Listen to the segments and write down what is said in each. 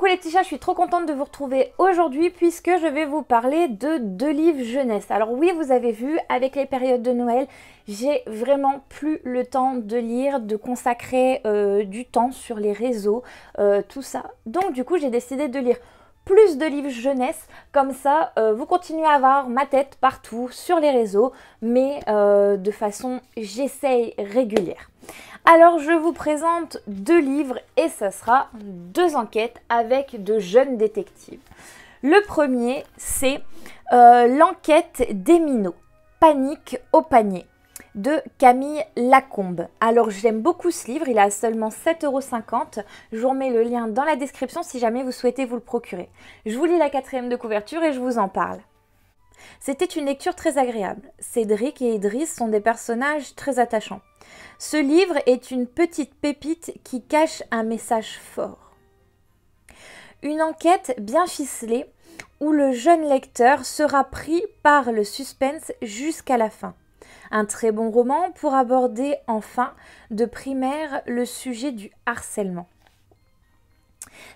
Coucou les petits chats, je suis trop contente de vous retrouver aujourd'hui puisque je vais vous parler de 2 livres jeunesse. Alors oui, vous avez vu, avec les périodes de Noël, j'ai vraiment plus le temps de lire, de consacrer du temps sur les réseaux, tout ça. Donc du coup, j'ai décidé de lire plus de livres jeunesse, comme ça vous continuez à avoir ma tête partout sur les réseaux, mais de façon, j'essaye régulière. Alors je vous présente 2 livres et ce sera 2 enquêtes avec de jeunes détectives. Le premier, c'est l'enquête des minots, Panique au panier, de Camille Lacombe. Alors j'aime beaucoup ce livre, il a seulement 7,50 €. Je vous remets le lien dans la description si jamais vous souhaitez vous le procurer. Je vous lis la 4e de couverture et je vous en parle. C'était une lecture très agréable. Cédric et Idriss sont des personnages très attachants. Ce livre est une petite pépite qui cache un message fort. Une enquête bien ficelée où le jeune lecteur sera pris par le suspense jusqu'à la fin. Un très bon roman pour aborder enfin de primaire le sujet du harcèlement.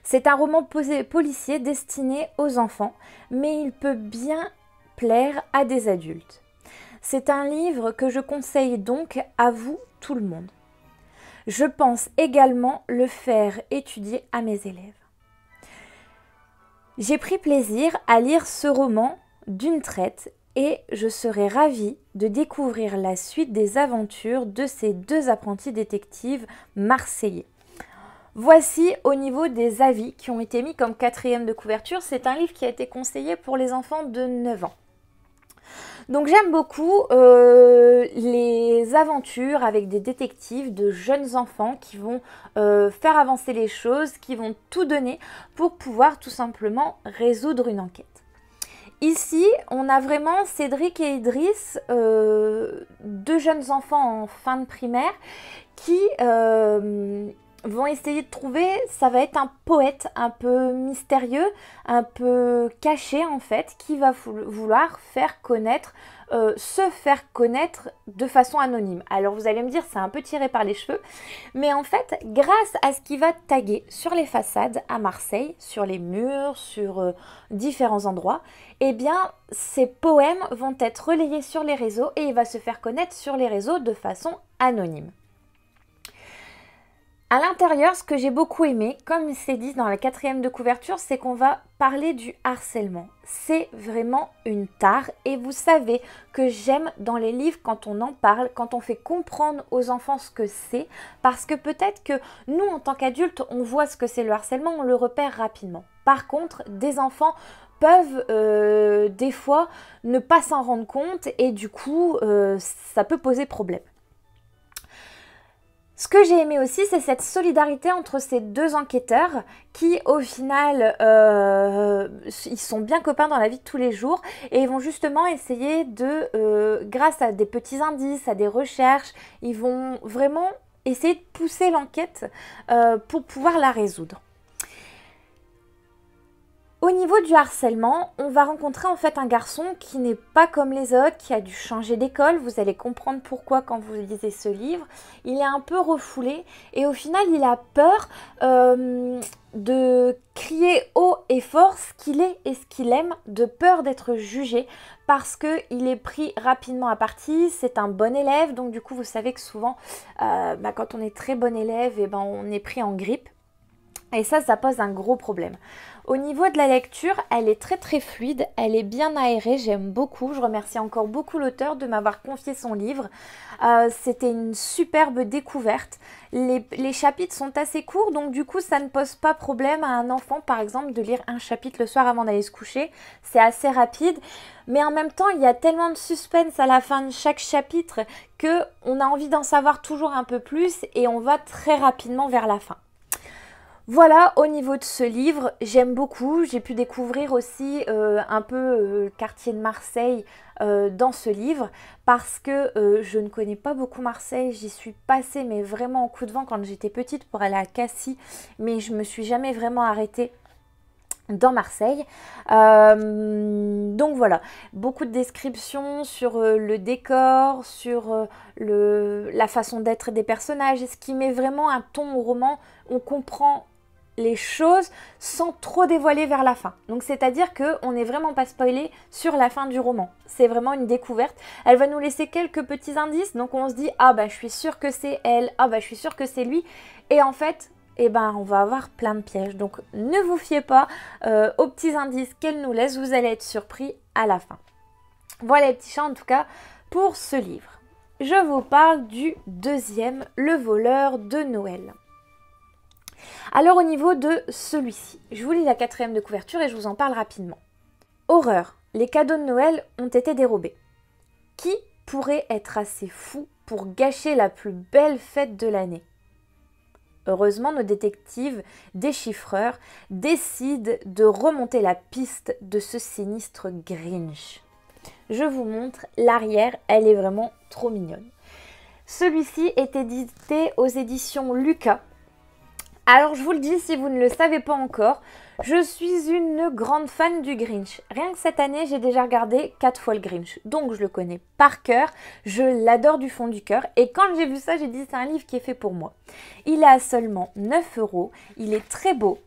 C'est un roman policier destiné aux enfants, mais il peut bien plaire à des adultes. C'est un livre que je conseille donc à vous, tout le monde. Je pense également le faire étudier à mes élèves. J'ai pris plaisir à lire ce roman d'une traite et je serai ravie de découvrir la suite des aventures de ces 2 apprentis détectives marseillais. Voici au niveau des avis qui ont été mis comme 4e de couverture. C'est un livre qui a été conseillé pour les enfants de 9 ans. Donc j'aime beaucoup les aventures avec des détectives, de jeunes enfants qui vont faire avancer les choses, qui vont tout donner pour pouvoir tout simplement résoudre une enquête. Ici, on a vraiment Cédric et Idriss, 2 jeunes enfants en fin de primaire qui vont essayer de trouver, ça va être un poète un peu mystérieux, un peu caché en fait, qui va vouloir faire connaître, se faire connaître de façon anonyme. Alors vous allez me dire, c'est un peu tiré par les cheveux, mais en fait, grâce à ce qu'il va taguer sur les façades à Marseille, sur les murs, sur différents endroits, eh bien, ces poèmes vont être relayés sur les réseaux et il va se faire connaître sur les réseaux de façon anonyme. À l'intérieur, ce que j'ai beaucoup aimé, comme c'est dit dans la 4e de couverture, c'est qu'on va parler du harcèlement. C'est vraiment une tare et vous savez que j'aime dans les livres quand on en parle, quand on fait comprendre aux enfants ce que c'est, parce que peut-être que nous, en tant qu'adultes, on voit ce que c'est le harcèlement, on le repère rapidement. Par contre, des enfants peuvent des fois ne pas s'en rendre compte et du coup, ça peut poser problème. Ce que j'ai aimé aussi, c'est cette solidarité entre ces 2 enquêteurs qui, au final, ils sont bien copains dans la vie de tous les jours et ils vont justement essayer de, grâce à des petits indices, à des recherches, ils vont vraiment essayer de pousser l'enquête pour pouvoir la résoudre. Au niveau du harcèlement, on va rencontrer en fait un garçon qui n'est pas comme les autres, qui a dû changer d'école. Vous allez comprendre pourquoi quand vous lisez ce livre. Il est un peu refoulé et au final, il a peur de crier haut et fort ce qu'il est et ce qu'il aime, de peur d'être jugé parce qu'il est pris rapidement à partie. C'est un bon élève, donc du coup, vous savez que souvent, quand on est très bon élève, on est pris en grippe. Et ça pose un gros problème. Au niveau de la lecture, elle est très très fluide, elle est bien aérée, j'aime beaucoup. Je remercie encore beaucoup l'auteur de m'avoir confié son livre. C'était une superbe découverte. Les chapitres sont assez courts, donc du coup ça ne pose pas problème à un enfant par exemple de lire un chapitre le soir avant d'aller se coucher. C'est assez rapide, mais en même temps il y a tellement de suspense à la fin de chaque chapitre qu'on a envie d'en savoir toujours un peu plus et on va très rapidement vers la fin. Voilà, au niveau de ce livre, j'aime beaucoup. J'ai pu découvrir aussi un peu le quartier de Marseille dans ce livre parce que je ne connais pas beaucoup Marseille. J'y suis passée mais vraiment en coup de vent quand j'étais petite pour aller à Cassis, mais je me suis jamais vraiment arrêtée dans Marseille. Donc voilà, beaucoup de descriptions sur le décor, sur la façon d'être des personnages, ce qui met vraiment un ton au roman. On comprend les choses sans trop dévoiler vers la fin. Donc c'est-à-dire qu'on n'est vraiment pas spoilé sur la fin du roman. C'est vraiment une découverte. Elle va nous laisser quelques petits indices, donc on se dit « Ah bah je suis sûre que c'est elle, ah bah je suis sûre que c'est lui ». Et en fait, eh ben, on va avoir plein de pièges. Donc ne vous fiez pas aux petits indices qu'elle nous laisse, vous allez être surpris à la fin. Voilà les petits chats en tout cas pour ce livre. Je vous parle du deuxième, Le voleur de Noël. Alors au niveau de celui-ci, je vous lis la 4e de couverture et je vous en parle rapidement. Horreur, les cadeaux de Noël ont été dérobés. Qui pourrait être assez fou pour gâcher la plus belle fête de l'année? Heureusement, nos détectives déchiffreurs décident de remonter la piste de ce sinistre Grinch. Je vous montre l'arrière, elle est vraiment trop mignonne. Celui-ci est édité aux éditions Lucas. Alors je vous le dis, si vous ne le savez pas encore, je suis une grande fan du Grinch. Rien que cette année, j'ai déjà regardé 4 fois le Grinch. Donc je le connais par cœur, je l'adore du fond du cœur. Et quand j'ai vu ça, j'ai dit c'est un livre qui est fait pour moi. Il est à seulement 9 €, il est très beau.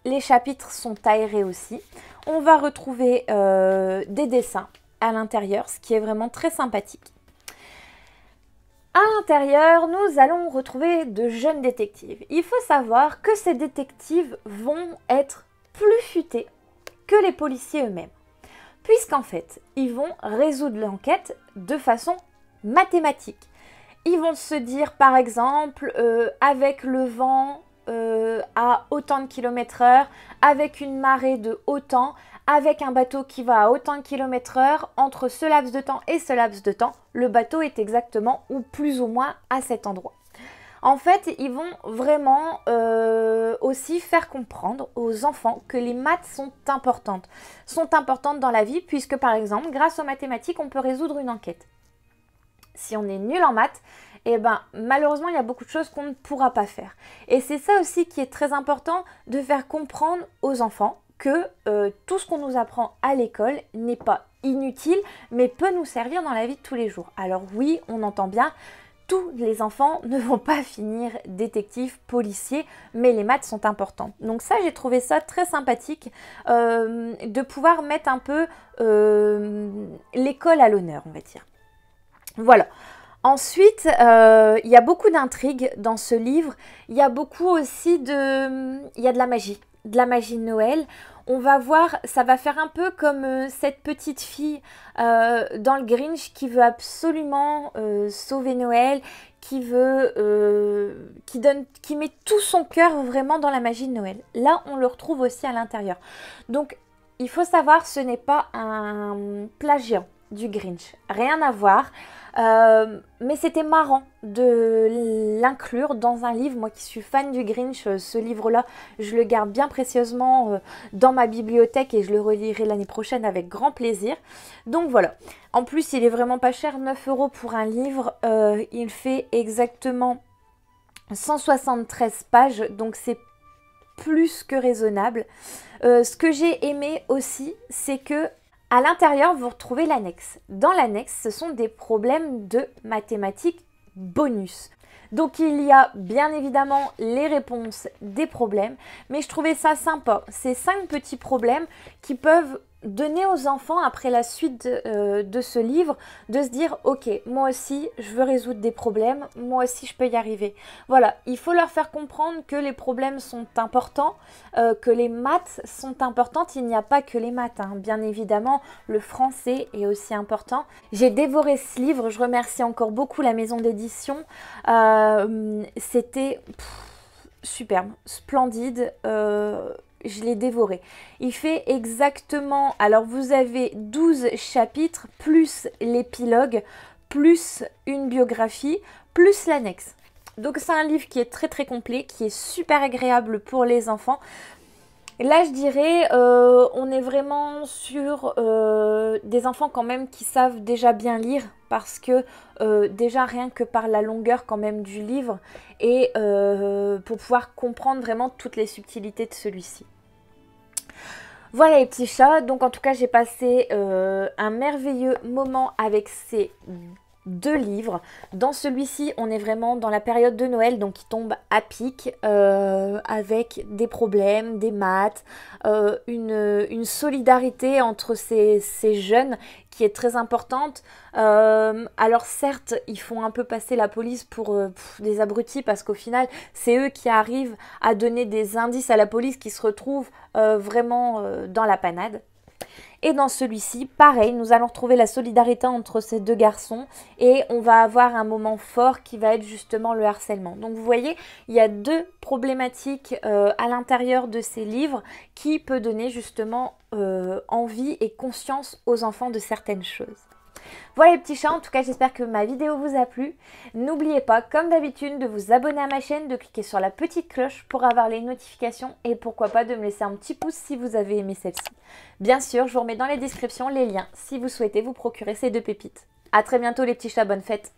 Les chapitres sont aérés aussi. On va retrouver des dessins à l'intérieur, ce qui est vraiment très sympathique. À l'intérieur, nous allons retrouver de jeunes détectives. Il faut savoir que ces détectives vont être plus futés que les policiers eux-mêmes. Puisqu'en fait, ils vont résoudre l'enquête de façon mathématique. Ils vont se dire par exemple, avec le vent à autant de km/h, avec une marée de autant, avec un bateau qui va à autant de km/h, entre ce laps de temps et ce laps de temps, le bateau est exactement ou plus ou moins à cet endroit. En fait, ils vont vraiment aussi faire comprendre aux enfants que les maths sont importantes dans la vie, puisque par exemple, grâce aux mathématiques, on peut résoudre une enquête. Si on est nul en maths, eh ben, malheureusement, il y a beaucoup de choses qu'on ne pourra pas faire. Et c'est ça aussi qui est très important, de faire comprendre aux enfants que tout ce qu'on nous apprend à l'école n'est pas inutile, mais peut nous servir dans la vie de tous les jours. Alors oui, on entend bien, tous les enfants ne vont pas finir détectives, policiers, mais les maths sont importantes. Donc ça, j'ai trouvé ça très sympathique, de pouvoir mettre un peu l'école à l'honneur, on va dire. Voilà. Ensuite, il y a beaucoup d'intrigues dans ce livre. Il y a beaucoup aussi il y a de la magie de Noël. On va voir, ça va faire un peu comme cette petite fille dans le Grinch qui veut absolument sauver Noël, qui met tout son cœur vraiment dans la magie de Noël. Là, on le retrouve aussi à l'intérieur. Donc, il faut savoir, ce n'est pas un plagiat du Grinch. Rien à voir. Mais c'était marrant de l'inclure dans un livre. Moi qui suis fan du Grinch, ce livre-là, je le garde bien précieusement dans ma bibliothèque et je le relirai l'année prochaine avec grand plaisir. Donc voilà. En plus, il est vraiment pas cher, 9 € pour un livre. Il fait exactement 173 pages, donc c'est plus que raisonnable. Ce que j'ai aimé aussi, c'est que à l'intérieur, vous retrouvez l'annexe. Dans l'annexe, ce sont des problèmes de mathématiques bonus. Donc il y a bien évidemment les réponses des problèmes, mais je trouvais ça sympa. Ces 5 petits problèmes qui peuvent donner aux enfants, après la suite de ce livre, de se dire « Ok, moi aussi, je veux résoudre des problèmes, moi aussi, je peux y arriver. » Voilà, il faut leur faire comprendre que les problèmes sont importants, que les maths sont importantes. Il n'y a pas que les maths, hein. Bien évidemment, le français est aussi important. J'ai dévoré ce livre, je remercie encore beaucoup la maison d'édition. C'était superbe, splendide. Je l'ai dévoré. Il fait exactement, alors vous avez 12 chapitres, plus l'épilogue, plus une biographie, plus l'annexe. Donc c'est un livre qui est très très complet, qui est super agréable pour les enfants. Là je dirais, on est vraiment sur des enfants quand même qui savent déjà bien lire, parce que déjà rien que par la longueur quand même du livre, et pour pouvoir comprendre vraiment toutes les subtilités de celui-ci. Voilà les petits chats, donc en tout cas j'ai passé un merveilleux moment avec ces 2 livres. Dans celui-ci, on est vraiment dans la période de Noël, donc qui tombe à pic, avec des problèmes, des maths, une solidarité entre ces jeunes qui est très importante. Alors certes, ils font un peu passer la police pour des abrutis parce qu'au final, c'est eux qui arrivent à donner des indices à la police qui se retrouvent vraiment dans la panade. Et dans celui-ci, pareil, nous allons retrouver la solidarité entre ces 2 garçons et on va avoir un moment fort qui va être justement le harcèlement. Donc vous voyez, il y a 2 problématiques à l'intérieur de ces livres qui peut donner justement envie et conscience aux enfants de certaines choses. Voilà les petits chats, en tout cas j'espère que ma vidéo vous a plu. N'oubliez pas, comme d'habitude, de vous abonner à ma chaîne, de cliquer sur la petite cloche pour avoir les notifications et pourquoi pas de me laisser un petit pouce si vous avez aimé celle-ci. Bien sûr, je vous remets dans les descriptions les liens si vous souhaitez vous procurer ces 2 pépites. A très bientôt les petits chats, bonne fête!